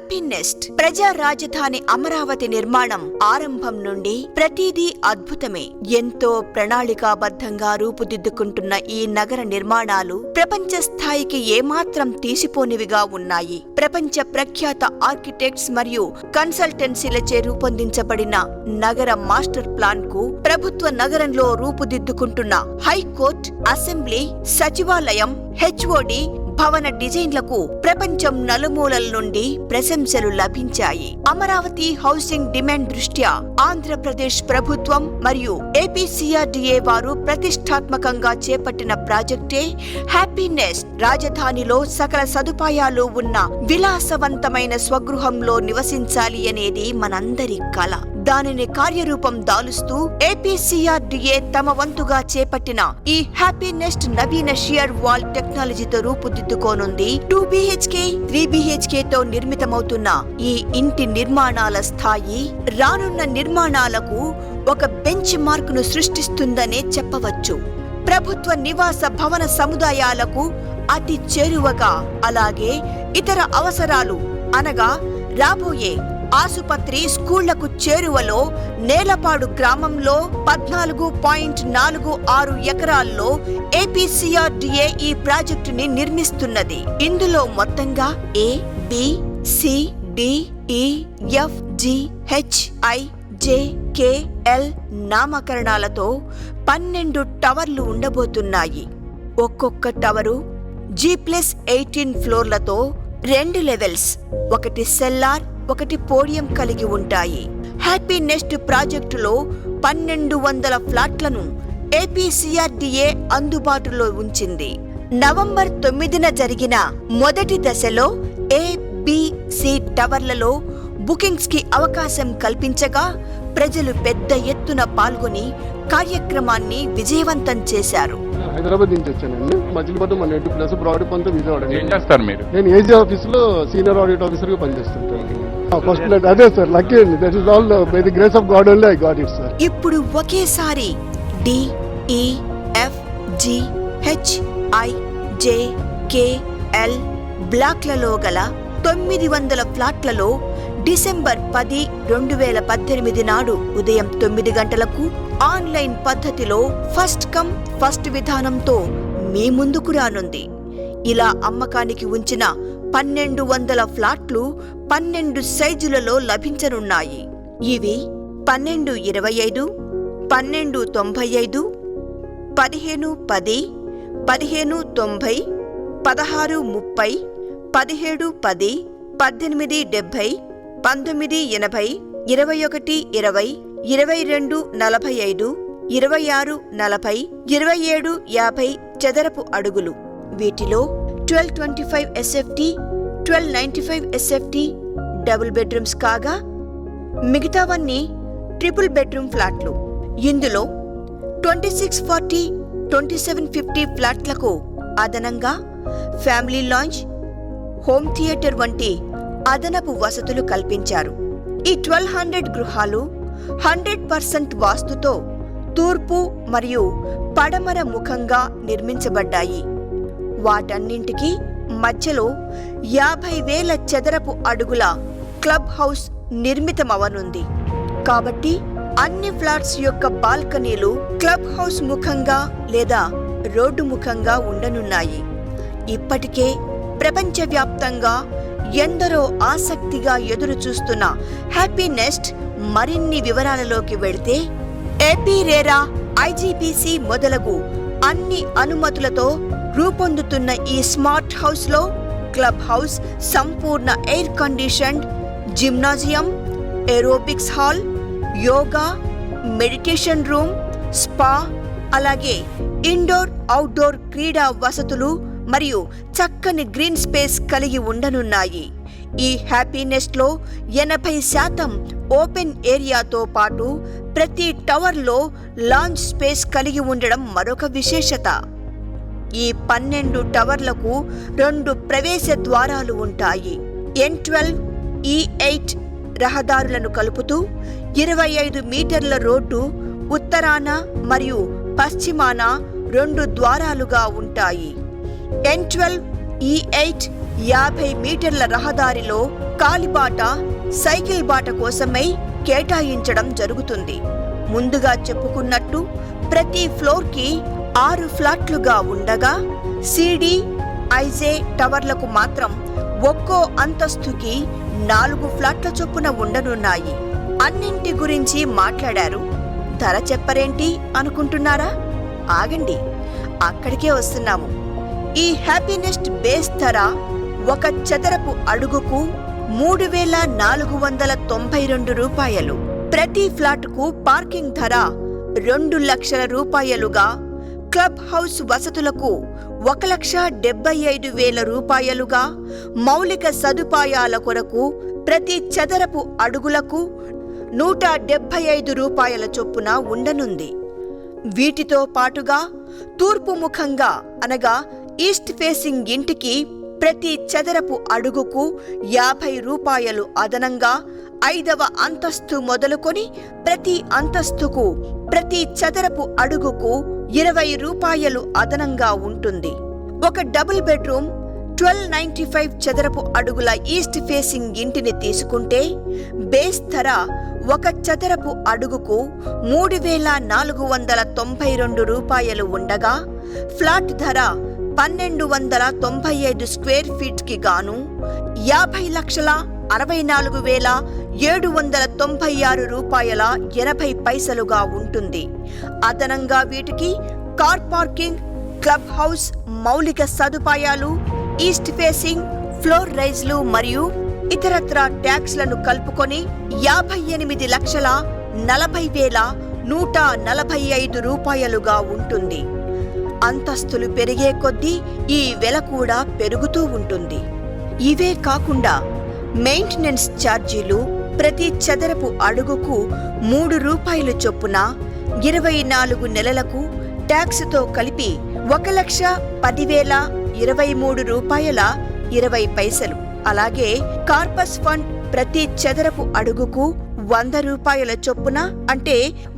Happy NEFT ప్రజా రాజధాని అమరావతి నిర్మాణం ఆరంభం నుండి ప్రతిదీ అద్భుతమే. ఎంతో ప్రణాళికాబద్ధంగా రూపుదిద్దుకుంటున్న ఈ నగర నిర్మాణాలు ప్రపంచ స్థాయికి ఏమాత్రం తీసిపోనివిగా ఉన్నాయి. ప్రపంచ ప్రఖ్యాత ఆర్కిటెక్ట్స్ మరియు కన్సల్టెన్సీలచే రూపొందించబడిన నగర మాస్టర్ ప్లాన్ కు ప్రభుత్వ నగరంలో రూపుదిద్దుకుంటున్న హైకోర్టు, అసెంబ్లీ, సచివాలయం, హెచ్ఓడి భవన డిజైన్లకు ప్రపంచం నలుమూలల నుండి ప్రశంసలు లభించాయి. అమరావతి హౌసింగ్ డిమాండ్ దృష్ట్యా ఆంధ్రప్రదేశ్ ప్రభుత్వం మరియు ఏపీసీఆర్డీఏ వారు ప్రతిష్టాత్మకంగా చేపట్టిన ప్రాజెక్టే హ్యాపీ నెస్ట్. రాజధానిలో సకల సదుపాయాలు ఉన్న విలాసవంతమైన స్వగృహంలో నివసించాలి అనేది మనందరి కల. దానిని కార్యరూపం దాలుస్తూ ఏపీసీఆర్డీఏ తమ వంతుగా చేపట్టిన ఈ హ్యాపీ నెస్ట్ నవీన షియర్ వాల్ టెక్నాలజీతో రూపుదిద్దుకోనుంది. 2 BHK, 3 BHK తో నిర్మితమవుతున్న ఈ ఇంటి నిర్మాణాల స్థాయి రానున్న నిర్మాణాలకు ఒక బెంచ్ మార్క్ ను సృష్టిస్తుందనే చెప్పవచ్చు. ప్రభుత్వ నివాస భవన సముదాయాలకు అతి చేరువగా, అలాగే ఇతర అవసరాలు అనగా రాబోయే ఆసుపత్రి, స్కూళ్లకు చేరువలో నేలపాడు గ్రామంలో 14.46 ఎకరాల్లో ఏపీసీఆర్డీఏ ఈ ప్రాజెక్టుని నిర్మిస్తున్నది. ఇందులో మొత్తంగా A, B, C, D, E, F, G, H, I, J, K, L నామకరణాలతో 12 టవర్లు ఉండబోతున్నాయి. ఒక్కొక్క టవరు G+18 ఫ్లోర్లతో 2 లెవెల్స్, ఒకటి సెల్లార్, ఒకటి పోడియం కలిగి ఉంటాయి. హ్యాపీ నెస్ట్ ప్రాజెక్టులో 1200 ఫ్లాట్లను ఏపీసీఆర్డీఏ అందుబాటులో ఉంచింది. నవంబర్ 9న జరిగిన మొదటి దశలో A, B, C టవర్లలో బుకింగ్స్ కి అవకాశం కల్పించగా ప్రజలు పెద్ద ఎత్తున పాల్గొని కార్యక్రమాన్ని విజయవంతం చేశారు. హైదరాబాద్ నుంచి వచ్చానండి. మజిలీపట్నం మన ఇంటి ప్లస్ బ్రాడ్పంతో విజయవాడ. ఏం చేస్తారు మీరు? నేను ఏజీ ఆఫీస్ లో సీనియర్ ఆడిట్ ఆఫీసర్ గా పనిచేస్తుంటాను. ఫస్ట్ అదే సార్, లక్కీ అండి. That is all by the grace of God only I got it sir. ఇప్పుడు ఒకేసారి D, E, F, G, H, I, J, K, L బ్లాక్లలో గల 900 ఫ్లాట్లలో డిసెంబర్ 10, 2018 నాడు ఉదయం 9 గంటలకు ఆన్లైన్ పద్ధతిలో ఫస్ట్ కమ్ ఫస్ట్ విధానంతో మీ ముందుకు రానుంది. ఇలా అమ్మకానికి ఉంచిన 1200 ఫ్లాట్లు 12 సైజులలో లభించనున్నాయి. ఇవి 1225, 1295, 1510, 1590, 1630, 1710, 1870, 1980, 2120, 2245, 2640, 2750 చదరపు అడుగులు. వీటిలో 1225 SFT, 1295 SFT డబుల్ బెడ్రూమ్స్ కాగా మిగతావన్నీ ట్రిపుల్ బెడ్రూమ్ ఫ్లాట్లు. ఇందులో 2640, 2750 ఫ్లాట్లకు అదనంగా ఫ్యామిలీ లాంజ్, హోమ్ థియేటర్ వంటి అదనపు వసతులు కల్పించారు. ఈ 1200 గృహాలు 100% వాస్తుతో తూర్పు మరియు పడమర ముఖంగా నిర్మించబడ్డాయి. వాటన్నింటికీ మధ్యలో 50,000 చదరపు అడుగుల క్లబ్ హౌస్ నిర్మితమవనుంది. కాబట్టి అన్ని ఫ్లాట్స్ యొక్క బాల్కనీలు క్లబ్ హౌస్ ముఖంగా లేదా రోడ్డు ముఖంగా ఉండనున్నాయి. ఇప్పటికే ప్రపంచవ్యాప్తంగా ఎందరో ఆసక్తిగా ఎదురు చూస్తున్న హ్యాపీ నెస్ట్ మరిన్ని వివరాలలోకి వెళితే, ఏపీ రేరా, ఐజీపీసీ మొదలగు అన్ని అనుమతులతో రూపొందుతున్న ఈ స్మార్ట్ హౌస్ లో క్లబ్ హౌస్, సంపూర్ణ air conditioned gymnasium, aerobics hall, yoga, meditation room, spa, అలాగే ఇండోర్ అవుట్డోర్ క్రీడా వసతులు మరియు చక్కని గ్రీన్ స్పేస్ కలిగి ఉండనున్నాయి. ఈ హ్యాపీ నెస్ట్ లో 80% ఓపెన్ ఏరియాతో పాటు ప్రతి టవర్లో లాంజ్ స్పేస్ కలిగి ఉండడం మరొక విశేషత. ఈ 12 టవర్లకు 2 ప్రవేశ ద్వారాలు ఉంటాయి. N12, E8 రహదారులను కలుపుతూ 25 మీటర్ల రోడ్డు ఉత్తరాన మరియు పశ్చిమాన 2 ద్వారాలుగా ఉంటాయి. N12 E8 50 మీటర్ల రహదారిలో కాలిబాట, సైకిల్ బాట కోసమై కేటాయించడం జరుగుతుంది. ముందుగా చెప్పుకున్నట్టు ప్రతి ఫ్లోర్కి 6 ఫ్లాట్లుగా ఉండగా సిడి, ఐజే టవర్లకు మాత్రం ఒక్కో అంతస్తుకి 4 ఫ్లాట్ల చొప్పున ఉండనున్నాయి. అన్నింటి గురించి మాట్లాడారు. ధర చెప్పరేంటి అనుకుంటున్నారా? ఆగండి, అక్కడికే వస్తున్నాము. ఈ హ్యాపీనెస్ట్ బేస్ ధర 1 చదరపు అడుగుకు 3,492 రూపాయలు. ప్రతి ఫ్లాటుకు పార్కింగ్ ధర 2 లక్షల రూపాయలుగా, క్లబ్ హౌస్ వసతులకు 1,75,000 రూపాయలుగా, మౌలిక సదుపాయాల కొరకు ప్రతి చదరపు అడుగులకు 175 రూపాయల చొప్పున ఉండనుంది. వీటితో పాటుగా తూర్పు ముఖంగా అనగా ఈస్ట్ ఫేసింగ్ ఇంటికి ప్రతి చదరపు అడుగుకు 50 రూపాయలు అదనంగా, 5వ అంతస్తు మొదలుకొని ప్రతి అంతస్తుకు ప్రతి చదరపు అడుగుకు 20 రూపాయలు అదనంగా ఉంటుంది. ఒక డబుల్ బెడ్రూమ్ 1295 చదరపు అడుగుల ఈస్ట్ ఫేసింగ్ ఇంటిని తీసుకుంటే బేస్ ధర 1 చదరపు అడుగుకు 3,492 రూపాయలు ఉండగా, ఫ్లాట్ ధర 1,295 స్క్వేర్ ఫీట్కి గాను 50,64,796 రూపాయల 80 పైసలుగా ఉంటుంది. అదనంగా వీటికి కార్ పార్కింగ్, క్లబ్ హౌస్, మౌలిక సదుపాయాలు, ఈస్ట్ ఫేసింగ్, ఫ్లోర్ రైజ్లు మరియు ఇతరత్రా ట్యాక్స్లను కలుపుకొని 58,40,145 రూపాయలుగా ఉంటుంది. అంతస్తులు పెరిగే కొద్దీ ఈ వెల కూడా పెరుగుతూ ఉంటుంది. ఇవే కాకుండా మెయింటెనెన్స్ ఛార్జీలు ప్రతి చదరపు అడుగుకు 3 రూపాయలు చొప్పున 24 నెలలకు ట్యాక్స్తో కలిపి 1,10,023 రూపాయల 20 పైసలు. అలాగే కార్పస్ ఫండ్ ప్రతి చదరపు అడుగుకు 100 రూపాయల చొప్పున అంటే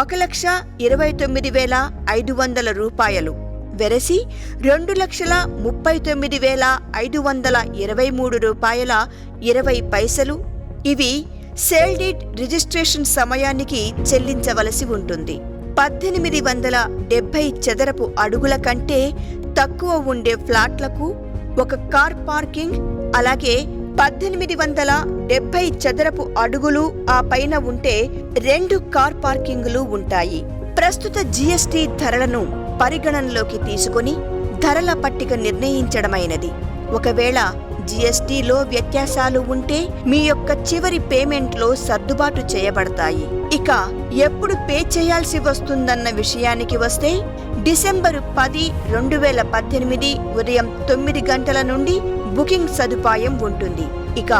1,29,500 రూపాయలు. వెరసి 2,39,523 రూపాయల 20 పైసలు. ఇవి సేల్ డీడ్ రిజిస్ట్రేషన్ సమయానికి చెల్లించవలసి ఉంటుంది. 1,870 చదరపు అడుగుల కంటే తక్కువ ఉండే ఫ్లాట్లకు 1 కార్ పార్కింగ్, అలాగే 1,870 చదరపు అడుగులు ఆ పైన ఉంటే 2 కార్ పార్కింగులు ఉంటాయి. ప్రస్తుత జీఎస్టీ ధరలను పరిగణనలోకి తీసుకుని ధరల పట్టిక నిర్ణయించడమైనది. ఒకవేళ జీఎస్టీలో వ్యత్యాసాలు ఉంటే మీ యొక్క చివరి పేమెంట్లో సర్దుబాటు చేయబడతాయి. ఇక ఎప్పుడు పే చేయాల్సి వస్తుందన్న విషయానికి వస్తే డిసెంబర్ 10, 2018 ఉదయం 9 గంటల నుండి బుకింగ్ సదుపాయం ఉంటుంది. ఇక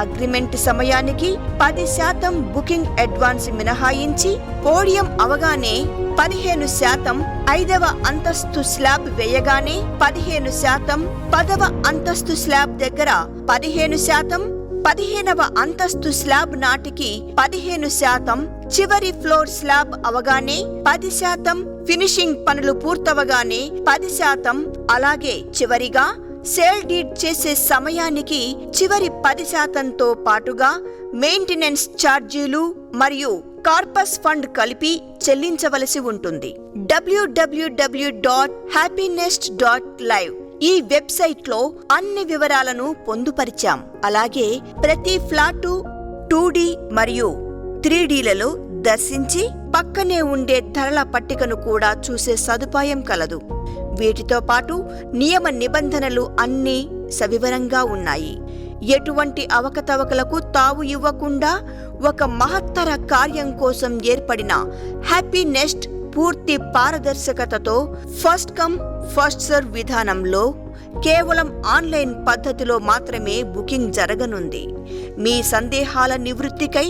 అగ్రిమెంట్ సమయానికి 10% బుకింగ్ అడ్వాన్స్ మినహాయించి పోడియం అవగానే 15%, 5వ అంతస్తు స్లాబ్ వేయగానే 15%, 10వ అంతస్తు స్లాబ్ దగ్గర 15%, 15వ అంతస్తు స్లాబ్ నాటికి 15%, చివరి ఫ్లోర్ స్లాబ్ అవగానే 10%, ఫినిషింగ్ పనులు పూర్తవగానే 10%, అలాగే చివరిగా సేల్ డీడ్ చేసే సమయానికి చివరి 10%తో పాటుగా మెయింటెనెన్స్ ఛార్జీలు మరియు కార్పస్ ఫండ్ కలిపి చెల్లించవలసి ఉంటుంది. www.happinest.live ఈ వెబ్సైట్లో అన్ని వివరాలను పొందుపరిచాం. అలాగే ప్రతి ఫ్లాటు 2D మరియు 3Dలలో దర్శించి పక్కనే ఉండే ధరల పట్టికను కూడా చూసే సదుపాయం కలదు. వీటితో పాటు నియమ నిబంధనలు అన్నీ సవివరంగా ఉన్నాయి. ఎటువంటి అవకతవకలకు తావు ఇవ్వకుండా ఒక మహత్తర కార్యం కోసం ఏర్పడిన హ్యాపీనెస్ట్ పూర్తి పారదర్శకతతో ఫస్ట్ కమ్ ఫస్ట్ సర్వ్ విధానంలో కేవలం ఆన్లైన్ పద్ధతిలో మాత్రమే బుకింగ్ జరగనుంది. మీ సందేహాల నివృత్తికై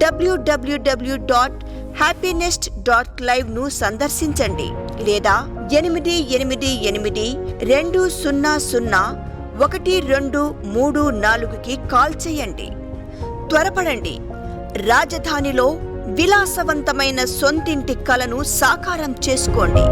www.happinest.live ను సందర్శించండి లేదా 8882001234కి కాల్ చేయండి. త్వరపడండి, రాజధానిలో విలాసవంతమైన సొంతింటి కలను సాకారం చేసుకోండి.